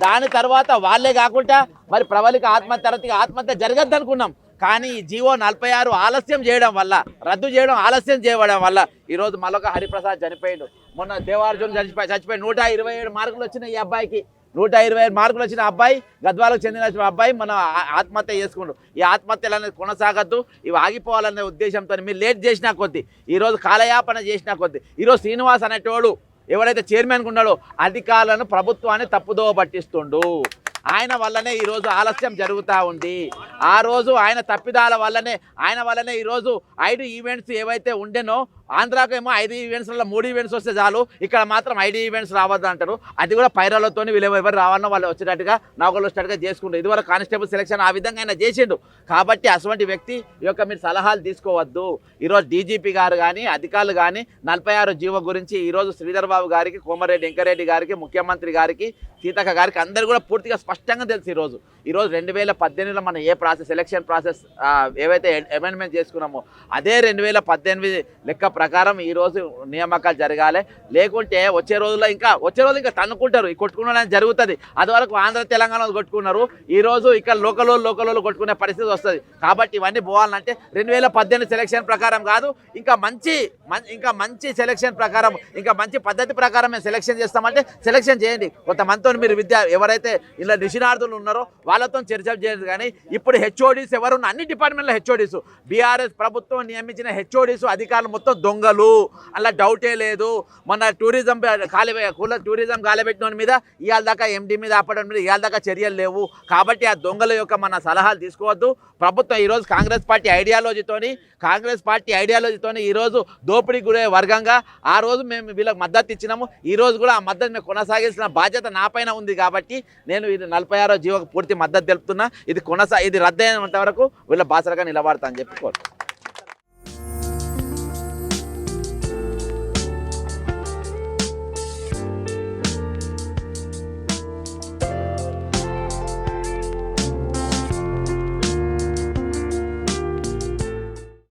దాని తర్వాత వాళ్ళే కాకుండా మరి ప్రబలిక ఆత్మహత్య జరగద్దు అనుకున్నాం. కానీ ఈ జీవో 46 ఆలస్యం చేయడం వల్ల, రద్దు చేయడం ఆలస్యం చేయడం వల్ల ఈరోజు మరొక హరిప్రసాద్ చనిపోయాడు. మొన్న దేవార్జున్ చచ్చిపోయి 127 మార్కులు వచ్చినాయి ఈ అబ్బాయికి. 125 మార్కులు వచ్చిన అబ్బాయి, గద్వాలకు చెందిన అబ్బాయి మన ఆత్మహత్య చేసుకుండు. ఈ ఆత్మహత్యలు అనేది కొనసాగద్దు, ఇవి ఆగిపోవాలనే ఉద్దేశంతో మీరు లేట్ చేసినా కొద్దీ, ఈరోజు కాలయాపన చేసినా కొద్దీ, ఈరోజు శ్రీనివాస్ అనేటోడు ఎవరైతే చైర్మన్గా ఉన్నాడో అధికారులను ప్రభుత్వాన్ని తప్పుదోవ పట్టిస్తుండు. ఆయన వల్లనే ఈరోజు ఆలస్యం జరుగుతూ ఉంది. ఆ రోజు ఆయన తప్పిదాల వల్లనే ఈరోజు 5 ఈవెంట్స్ ఏవైతే ఉండేనో, ఆంధ్రాకు ఏమో 5 ఈవెంట్స్లలో 3 ఈవెంట్స్ వస్తే చాలు, ఇక్కడ మాత్రం 5 ఈవెంట్స్ రావద్దు అంటారు. అది కూడా పైరాలతో వీళ్ళు ఎవరు రావాలన్నా వాళ్ళు వచ్చేటట్టుగా నౌకలు వచ్చేటట్టుగా చేసుకుంటారు. ఇదివరకు కానిస్టేబుల్ సెలక్షన్ ఆ విధంగా ఆయన చేసిండు. కాబట్టి అటువంటి వ్యక్తి యొక్క మీరు సలహాలు తీసుకోవద్దు. ఈరోజు డీజీపీ గారు కానీ అధికారులు కానీ 46 జీవో గురించి ఈరోజు శ్రీధర్ బాబు గారికి, కోమరెడ్డి వెంకరెడ్డి గారికి, ముఖ్యమంత్రి గారికి, సీతక్క గారికి అందరూ కూడా పూర్తిగా స్పష్టంగా తెలుసు. ఈరోజు 2018లో మనం ఏ ప్రాసెస్, ఎలక్షన్ ప్రాసెస్ ఏవైతే అమెండ్మెంట్ చేసుకున్నామో అదే 2018 లెక్క ప్రకారం ఈరోజు నియామకాలు జరగాలి. లేకుంటే వచ్చే రోజు ఇంకా తన్నుకుంటారు, కొట్టుకునే జరుగుతుంది. అది వరకు ఆంధ్ర తెలంగాణలో కొట్టుకున్నారు, ఈరోజు ఇక్కడ లోకల్లో కొట్టుకునే పరిస్థితి వస్తుంది. కాబట్టి ఇవన్నీ పోవాలంటే 2018 సెలక్షన్ ప్రకారం కాదు, ఇంకా మంచి సెలక్షన్ ప్రకారం, ఇంకా మంచి పద్ధతి ప్రకారం మేము సెలక్షన్ చేస్తామంటే సెలక్షన్ చేయండి. కొంతమందితో మీరు ఎవరైతే ఇలా నిష్ణార్థులు ఉన్నారో వాళ్ళతో చర్చలు చేయదు. కానీ ఇప్పుడు హెచ్ఓడీస్ ఎవరున్న అన్ని డిపార్ట్మెంట్లో హెచ్ఓడీస్, బీఆర్ఎస్ ప్రభుత్వం నియమించిన హెచ్ఓడీస్ అధికారులు మొత్తం దొంగలు, అలా డౌటే లేదు. మొన్న టూరిజం గాలిపెట్టిన మీద ఇవాళ దాకా ఎండీ మీద ఆపడం మీద ఇవాళ దాకా చర్యలు లేవు. కాబట్టి ఆ దొంగల యొక్క మన సలహాలు తీసుకోవద్దు. ప్రభుత్వం ఈరోజు కాంగ్రెస్ పార్టీ ఐడియాలజీతోని ఈరోజు దోపిడీ గురే వర్గంగా ఆ రోజు మేము వీళ్ళకి మద్దతు ఇచ్చినాము. ఈరోజు కూడా ఆ మద్దతు మేము కొనసాగించిన బాధ్యత నా పైన ఉంది. కాబట్టి నేను ఇది 46 జీవోకు పూర్తి మద్దతు తెలుపుతున్నా. ఇది రద్దయినంత వరకు వీళ్ళ బాసరగా నిలబడతా అని చెప్పి కోరుతున్నాను.